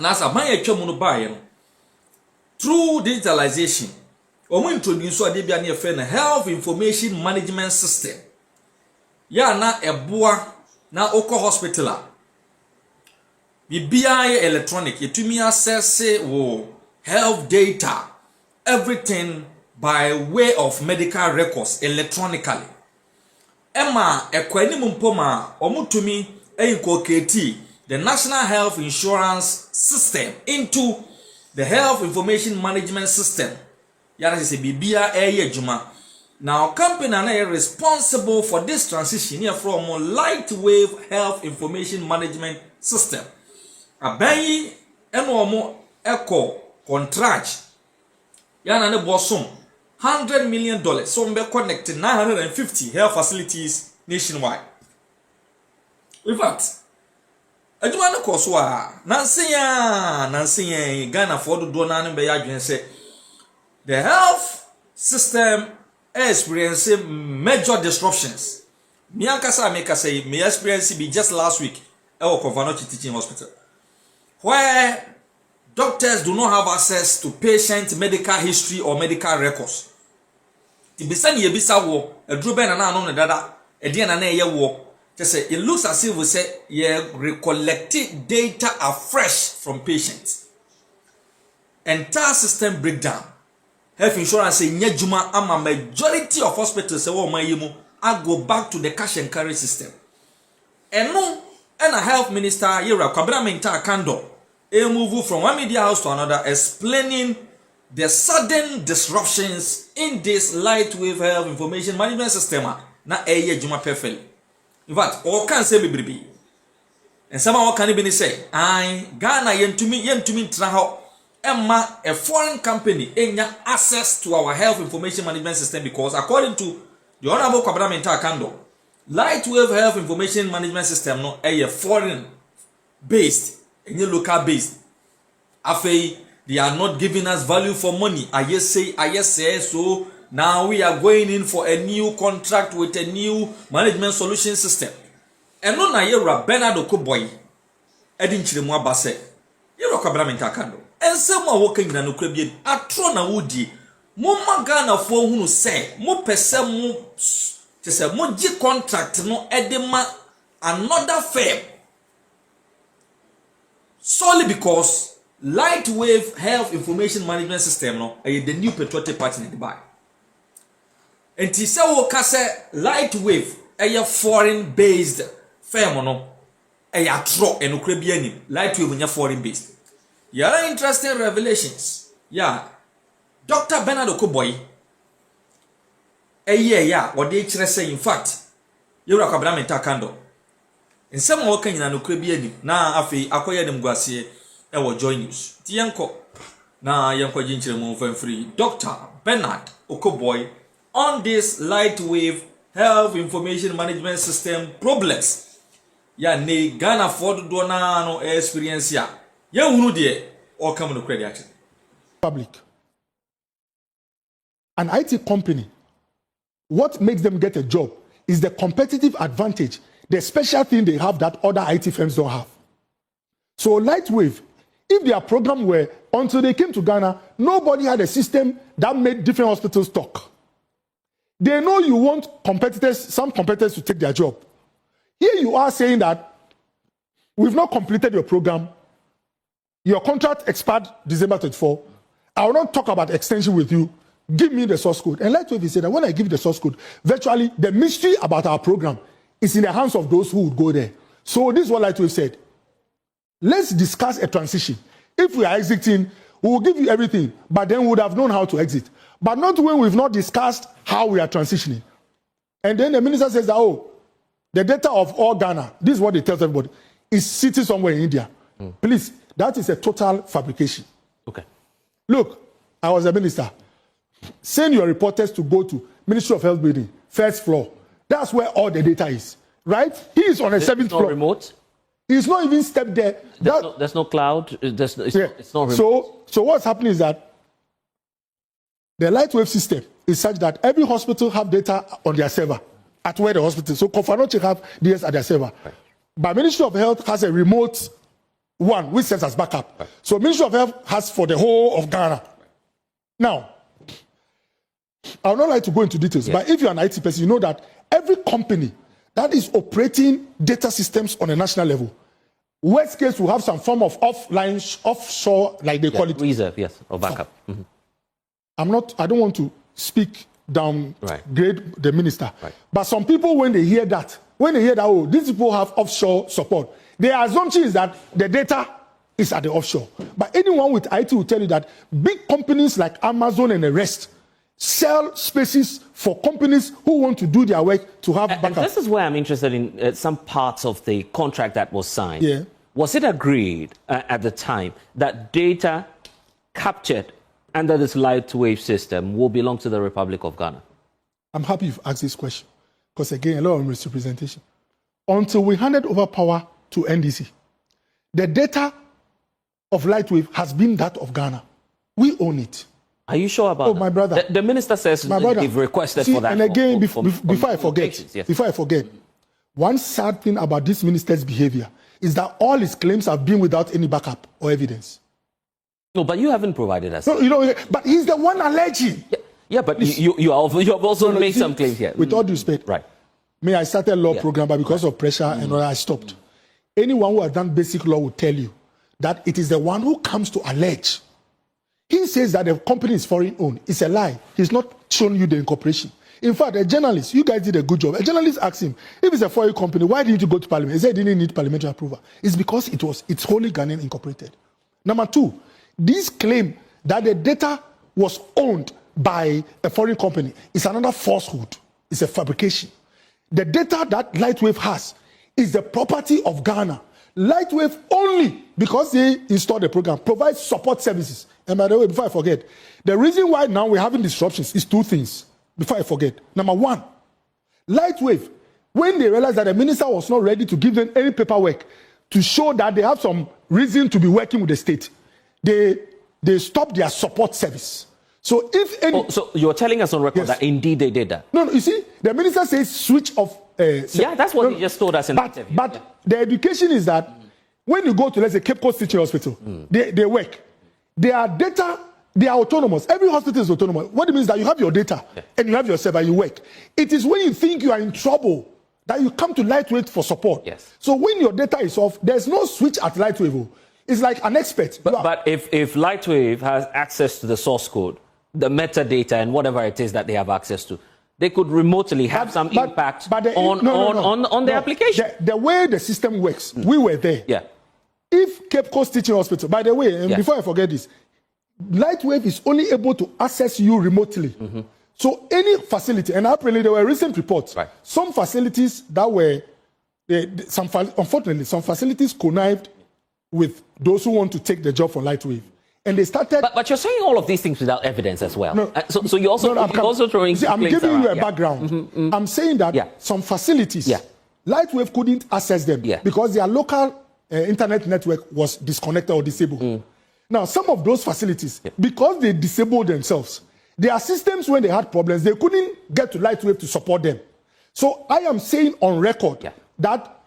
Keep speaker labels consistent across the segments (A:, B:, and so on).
A: Nasa manye twemu no bae no. Through digitalization, we introduce a debia near friend health information management system. Ya na eboa na Oko hospital. BBI electronic, yetumi access wo health data, everything by way of medical records electronically. Emma ekwani mumpoma omutumi incorporate the National Health Insurance System into the Health Information Management System. Yana say bibia eye juma. Now company are responsible for this transition here from a light wave health information management system. Abayi eno mo eco contract. Yana ne bosom $100 million. So we connected 950 health facilities nationwide. In fact, adwuma no koso a nansiya Ghana for do na be adwen say the health system experiencing major disruptions. Me ankasa make say me experience be just last week at Oko Boye teaching hospital, where doctors do not have access to patient medical history or medical records. Tibisa ni yebisa wo edru be na no dada ede na ye wo. Just say it looks as if we say recollected data afresh from patients. Entire system breakdown. Health insurance say nyejuma ama majority of hospitals say wo mayemu I go back to the cash and carry system. And no, and a health minister Yera Akandoh move from one media house to another explaining the sudden disruptions in this lightwave health information management system na juma perfectly. In fact, all can say baby. And someone can even say, I Ghana yentumi traho emma a foreign company enya access to our health information management system because according to the Honorable Akandoh, lightwave health information management system no a foreign based, and local based. Afei, they are not giving us value for money. I just say so. Now we are going in for a new contract with a new management solution system. And no na yera Bernard Oko Boye edin chiremu abase. Yera Akandoh. And some are working in an Ukrainian atrona woody. Mo magana for hunu say mo pese mo to say mo ji contract no edema another firm solely because lightwave health information management system no the new patriotic party in Dubai. And tisa wo kase lightwave foreign based firm no atro and Ukrainian lightwave foreign based. Yeah, interesting revelations. Yeah. Dr. Bernard Oko Boye what they say in fact Yera Akandoh in some more Kenya no Ukrainian na afi akoya dem guase join news tiyanko na yanko jinchire mo free Dr. Bernard Oko Boye on this lightwave health information management system problems ya ne Ghana for do na no experience ya hunu de or come no credit action
B: public. An IT company, what makes them get a job is the competitive advantage, the special thing they have that other IT firms don't have. So lightwave, if their program were, until they came to Ghana, nobody had a system that made different hospitals talk. They know you want competitors, some competitors to take their job. Here you are saying that we've not completed your program. Your contract expired December 24. I will not talk about extension with you. Give me the source code. And lightwave said that when I give the source code, virtually the mystery about our program is in the hands of those who would go there. So this is what lightwave said. Let's discuss a transition. If we are exiting, we will give you everything, but then we would have known how to exit. But not when we've not discussed how we are transitioning. And then the minister says that, oh, the data of all Ghana, this is what they tell everybody, is sitting somewhere in India. Please, that is a total fabrication.
C: Okay.
B: Look, I was a minister. Send your reporters to go to Ministry of Health building, first floor. That's where all the data is, right? He is on a 7th floor.
C: Remote?
B: He's not even stepped there.
C: There's no cloud. It's not remote.
B: So what's happening is that the lightwave system is such that every hospital have data on their server at where the hospital. So Confanoche have DS at their server. Right. But Ministry of Health has a remote one, which serves as backup. Right. So Ministry of Health has for the whole of Ghana. Now, I would not like to go into details, but if you're an IT person, you know that every company that is operating data systems on a national level, worst case will have some form of offshore, like they call it.
C: Reserve, yes, or backup.
B: Mm-hmm. I don't want to speak downgrade the minister. Right. But some people, when they hear that, oh, these people have offshore support, their assumption is that the data is at the offshore. But anyone with IT will tell you that big companies like Amazon and the rest sell spaces for companies who want to do their work to have backup.
C: And this is where I'm interested in some parts of the contract that was signed.
B: Yeah.
C: Was it agreed at the time that data captured under this light-wave system will belong to the Republic of Ghana?
B: I'm happy you've asked this question because, again, a lot of misrepresentation. Until we handed over power to NDC, the data of Lightwave has been that of Ghana. We own it.
C: Are you sure about that?
B: My brother.
C: The minister says they've requested for that.
B: And again, before I forget, one sad thing about this minister's behavior is that all his claims have been without any backup or evidence.
C: No, but you haven't provided us.
B: No, but he's the one alleging.
C: Yeah, but you have also made some claims here.
B: With all due respect,
C: right?
B: I started a law program, but because of pressure and all, I stopped. Anyone who has done basic law will tell you that it is the one who comes to allege. He says that the company is foreign owned. It's a lie. He's not shown you the incorporation. In fact, a journalist, you guys did a good job. A journalist asked him, if it's a foreign company, why didn't you go to parliament? He said he didn't need parliamentary approval. It's because it's wholly Ghanaian incorporated. Number two, this claim that the data was owned by a foreign company is another falsehood. It's a fabrication. The data that Lightwave has is the property of Ghana. Lightwave only, because they installed the program, provides support services. And by the way, before I forget, the reason why now we're having disruptions is two things. Before I forget. Number one, Lightwave, when they realized that the minister was not ready to give them any paperwork to show that they have some reason to be working with the state, they stopped their support service. So if any...
C: so you're telling us on record that indeed they did that?
B: No, you see, the minister says switch off...
C: that's what he just told us in the interview.
B: But the education is that when you go to, let's say, Cape Coast Teaching Hospital, they work. Their data, they are autonomous. Every hospital is autonomous. What it means is that you have your data and you have your server, you work. It is when you think you are in trouble that you come to Lightwave for support.
C: Yes.
B: So when your data is off, there's no switch at Lightwave. It's like an expert.
C: But if Lightwave has access to the source code, the metadata and whatever it is that they have access to, they could remotely have some impact on the application.
B: The way the system works, we were there.
C: Yeah.
B: If Cape Coast Teaching Hospital, by the way, and before I forget this, Lightwave is only able to access you remotely. So any facility, and apparently there were recent reports, some facilities that were, unfortunately, some facilities connived with those who want to take the job from Lightwave. And they started...
C: But you're saying all of these things without evidence as well. No, so you're also throwing...
B: See, I'm giving you a background. I'm saying that some facilities, Lightwave couldn't access them because their local internet network was disconnected or disabled. Now, some of those facilities, because they disabled themselves, their systems, when they had problems, they couldn't get to Lightwave to support them. So I am saying on record that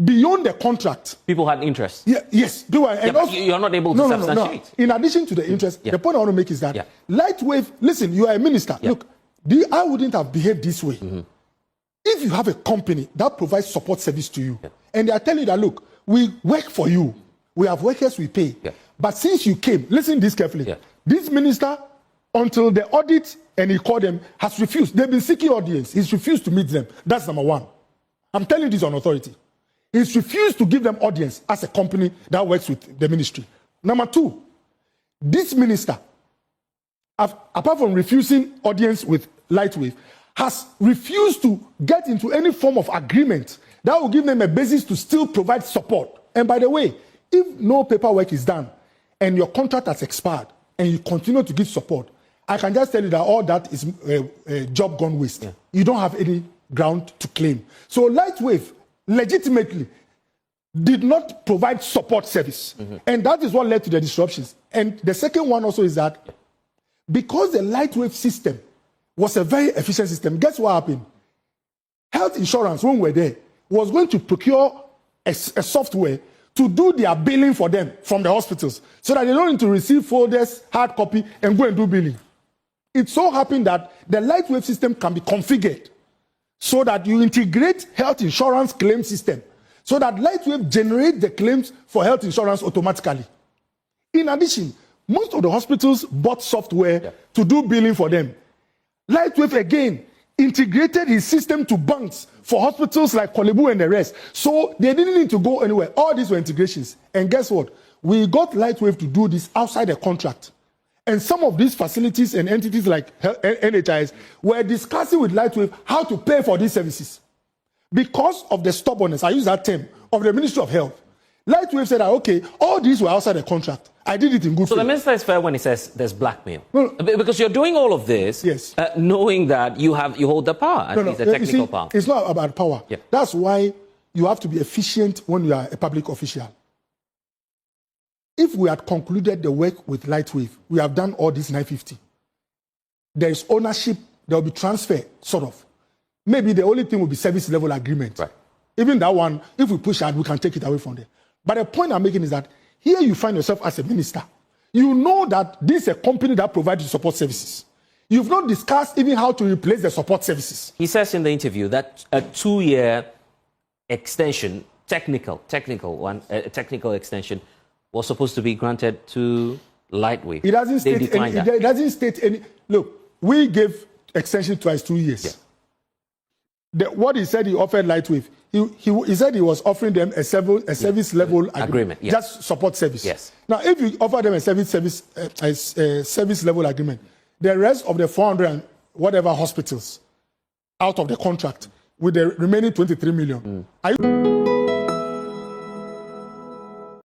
B: beyond the contract,
C: people had interest.
B: Yes, and also,
C: you're not able to substantiate.
B: In addition to the interest, the point I want to make is that Lightwave. Listen, you are a minister. Look, I wouldn't have behaved this way if you have a company that provides support service to you, and they are telling you that, look, we work for you, we have workers we pay, but since you came, listen this carefully. This minister, until the audit and he called them, has refused. They've been seeking audience. He's refused to meet them. That's number one. I'm telling you this on authority. He's refused to give them audience as a company that works with the ministry. Number two, this minister, apart from refusing audience with Lightwave, has refused to get into any form of agreement that will give them a basis to still provide support. And by the way, if no paperwork is done and your contract has expired and you continue to give support, I can just tell you that all that is a job gone waste. You don't have any ground to claim. So Lightwave legitimately did not provide support service. And that is what led to the disruptions. And the second one also is that because the Lightwave system was a very efficient system, guess what happened? Health insurance, when we were there, was going to procure a software to do their billing for them from the hospitals so that they don't need to receive folders, hard copy, and go and do billing. It so happened that the Lightwave system can be configured so that you integrate health insurance claim system so that Lightwave generates the claims for health insurance automatically. In addition, most of the hospitals bought software to do billing for them. Lightwave again integrated his system to banks for hospitals like Kolebu and the rest. So they didn't need to go anywhere. All these were integrations. And guess what? We got Lightwave to do this outside the contract. And some of these facilities and entities like NHIS were discussing with Lightwave how to pay for these services. Because of the stubbornness, I use that term, of the Ministry of Health. Lightwave said, okay, all these were outside the contract. I did it in good faith.
C: So the minister is fair when he says there's blackmail. No. Because you're doing all of this,
B: yes,
C: knowing that you hold the power, at least the technical power.
B: It's not about power. Yeah. That's why you have to be efficient when you are a public official. If we had concluded the work with Lightwave, we have done all this 950. There is ownership, there will be transfer, sort of. Maybe the only thing will be service level agreement.
C: Right.
B: Even that one, if we push out, we can take it away from there. But the point I'm making is that here you find yourself as a minister. You know that this is a company that provides support services. You've not discussed even how to replace the support services.
C: He says in the interview that a 2-year extension, technical extension, was supposed to be granted to Lightwave.
B: It doesn't state any. It doesn't state any. Look, we gave extension twice, 2 years. Yeah. What he said he offered Lightwave, he said he was offering them a service level agreement. Yeah. Just support service.
C: Yes.
B: Now, if you offer them a service level agreement, the rest of the 400 and whatever hospitals out of the contract with the remaining 23 million. Are you